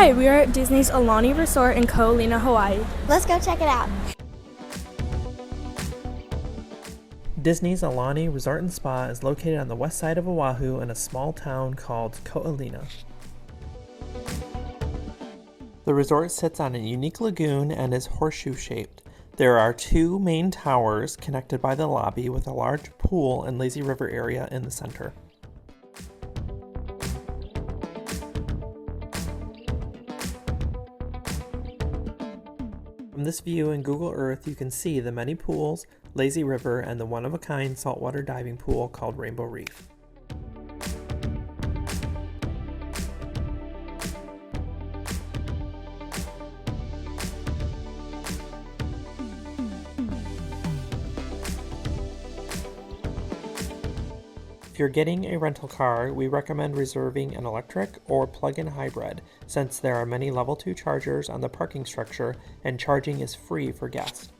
Hi, we are at Disney's Aulani Resort in Ko'olina, Hawaii. Let's go check it out. Disney's Aulani Resort and Spa is located on the west side of Oahu in a small town called Ko'olina. The resort sits on a unique lagoon and is horseshoe-shaped. There are 2 main towers connected by the lobby with a large pool and lazy river area in the center. From this view in Google Earth, you can see the many pools, lazy river, and the one-of-a-kind saltwater diving pool called Rainbow Reef. If you're getting a rental car, we recommend reserving an electric or plug-in hybrid, since there are many level 2 chargers on the parking structure and charging is free for guests.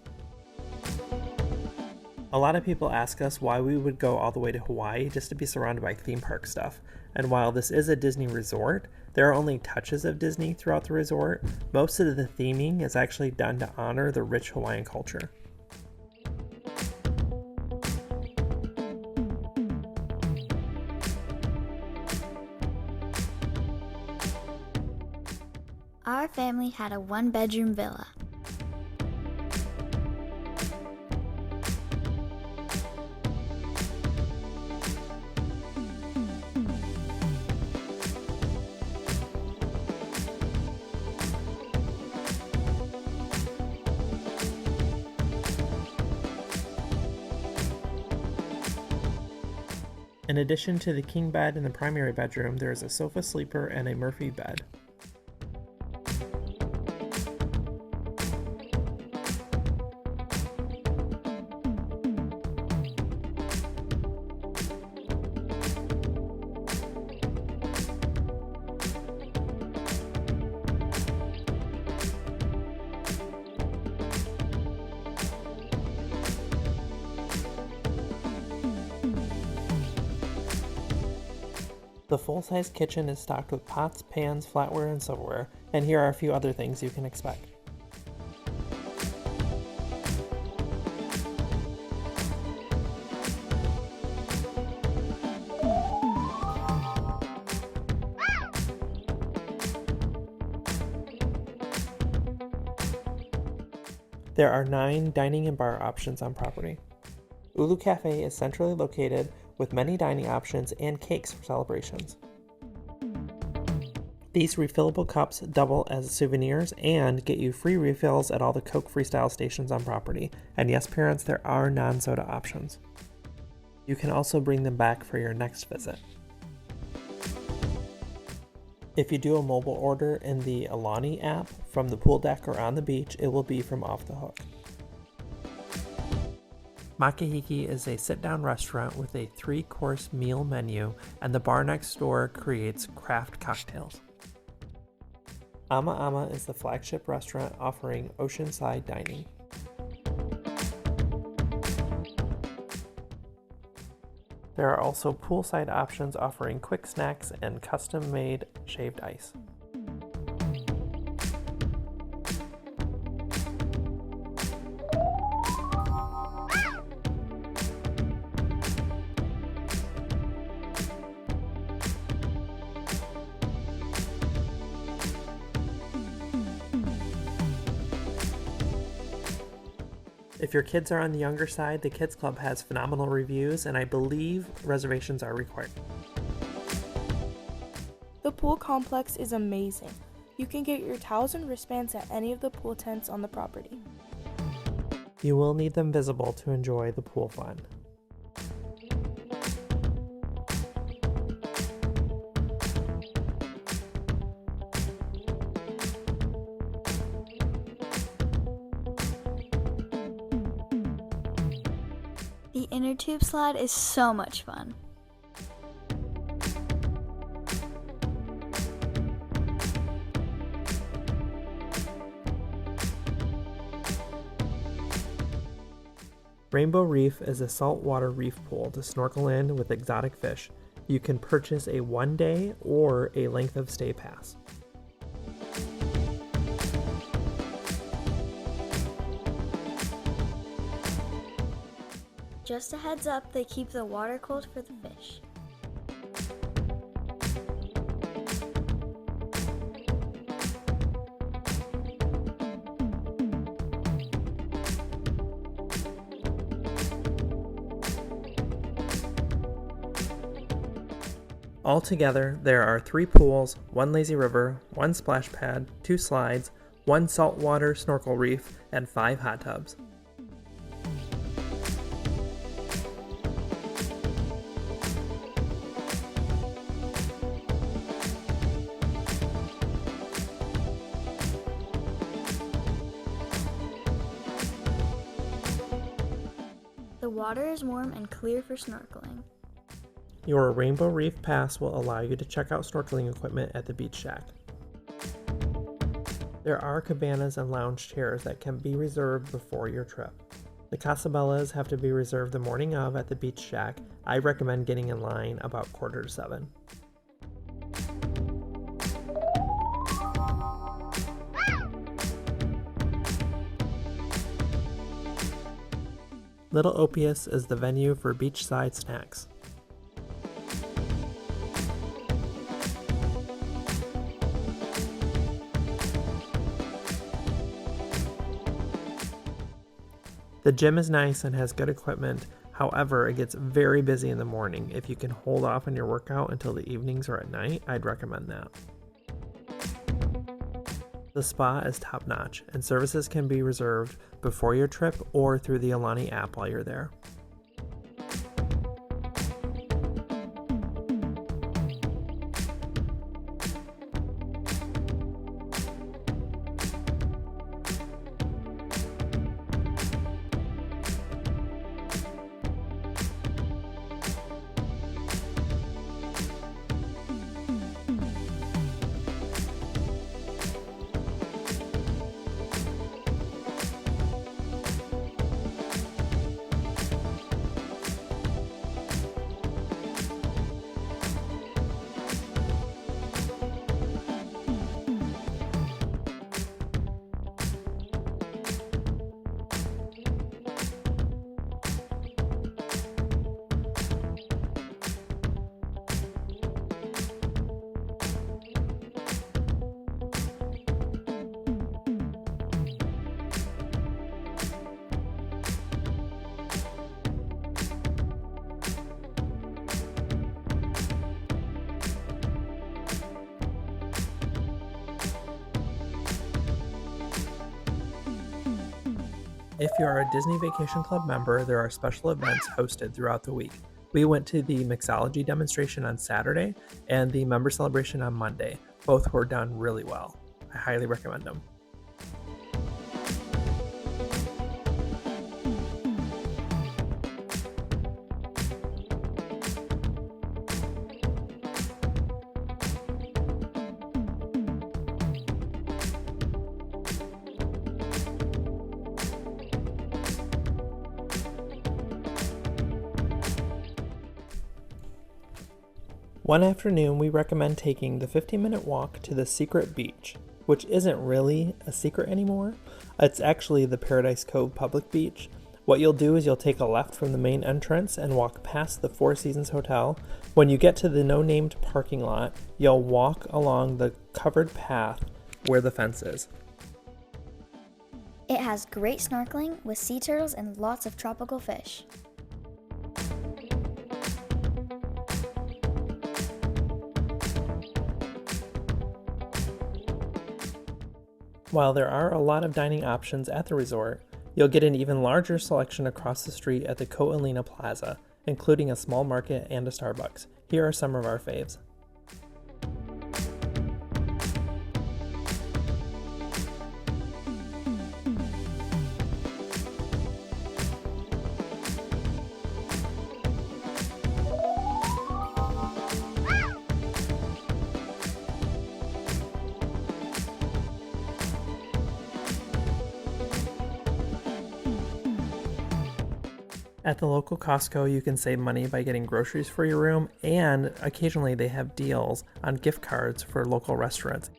A lot of people ask us why we would go all the way to Hawaii just to be surrounded by theme park stuff. And while this is a Disney resort, there are only touches of Disney throughout the resort. Most of the theming is actually done to honor the rich Hawaiian culture. Our family had a 1-bedroom villa. In addition to the king bed in the primary bedroom, there is a sofa sleeper and a Murphy bed. The full-size kitchen is stocked with pots, pans, flatware, and silverware, and here are a few other things you can expect. There are 9 dining and bar options on property. Ulu Cafe is centrally located with many dining options and cakes for celebrations. These refillable cups double as souvenirs and get you free refills at all the Coke Freestyle stations on property. And yes, parents, there are non-soda options. You can also bring them back for your next visit. If you do a mobile order in the Aulani app from the pool deck or on the beach, it will be from Off the Hook. Makahiki is a sit-down restaurant with a 3-course meal menu, and the bar next door creates craft cocktails. Ama Ama is the flagship restaurant offering oceanside dining. There are also poolside options offering quick snacks and custom-made shaved ice. If your kids are on the younger side, the Kids Club has phenomenal reviews, and I believe reservations are required. The pool complex is amazing. You can get your towels and wristbands at any of the pool tents on the property. You will need them visible to enjoy the pool fun. The inner tube slide is so much fun. Rainbow Reef is a saltwater reef pool to snorkel in with exotic fish. You can purchase a 1-day or a length of stay pass. Just a heads up, they keep the water cold for the fish. Altogether, there are 3 pools, 1 lazy river, 1 splash pad, 2 slides, 1 saltwater snorkel reef, and 5 hot tubs. The water is warm and clear for snorkeling. Your Rainbow Reef Pass will allow you to check out snorkeling equipment at the beach shack. There are cabanas and lounge chairs that can be reserved before your trip. The Casabellas have to be reserved the morning of at the beach shack. I recommend getting in line about 6:45. Little Opius is the venue for beachside snacks. The gym is nice and has good equipment, however, it gets very busy in the morning. If you can hold off on your workout until the evenings or at night, I'd recommend that. The spa is top notch, and services can be reserved before your trip or through the Aulani app while you're there. If you are a Disney Vacation Club member, there are special events hosted throughout the week. We went to the mixology demonstration on Saturday and the member celebration on Monday. Both were done really well. I highly recommend them. One afternoon, we recommend taking the 15-minute walk to the Secret Beach, which isn't really a secret anymore. It's actually the Paradise Cove public beach. What you'll do is you'll take a left from the main entrance and walk past the Four Seasons Hotel. When you get to the no-named parking lot, you'll walk along the covered path where the fence is. It has great snorkeling with sea turtles and lots of tropical fish. While there are a lot of dining options at the resort, you'll get an even larger selection across the street at the Ko'olina Plaza, including a small market and a Starbucks. Here are some of our faves. At the local Costco, you can save money by getting groceries for your room, and occasionally they have deals on gift cards for local restaurants.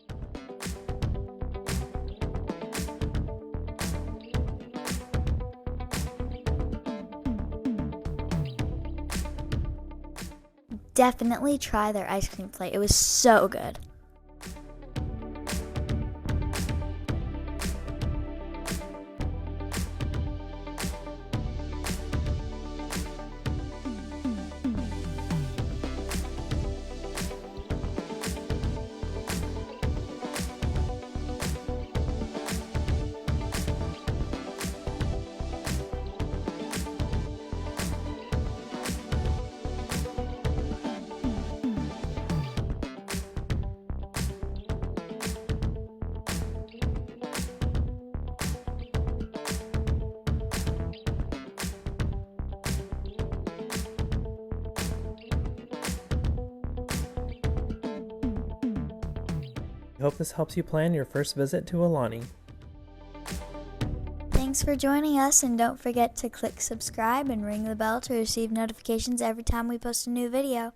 definitely try their ice cream plate. It was so good. I hope this helps you plan your first visit to Aulani. Thanks for joining us, and don't forget to click subscribe and ring the bell to receive notifications every time we post a new video.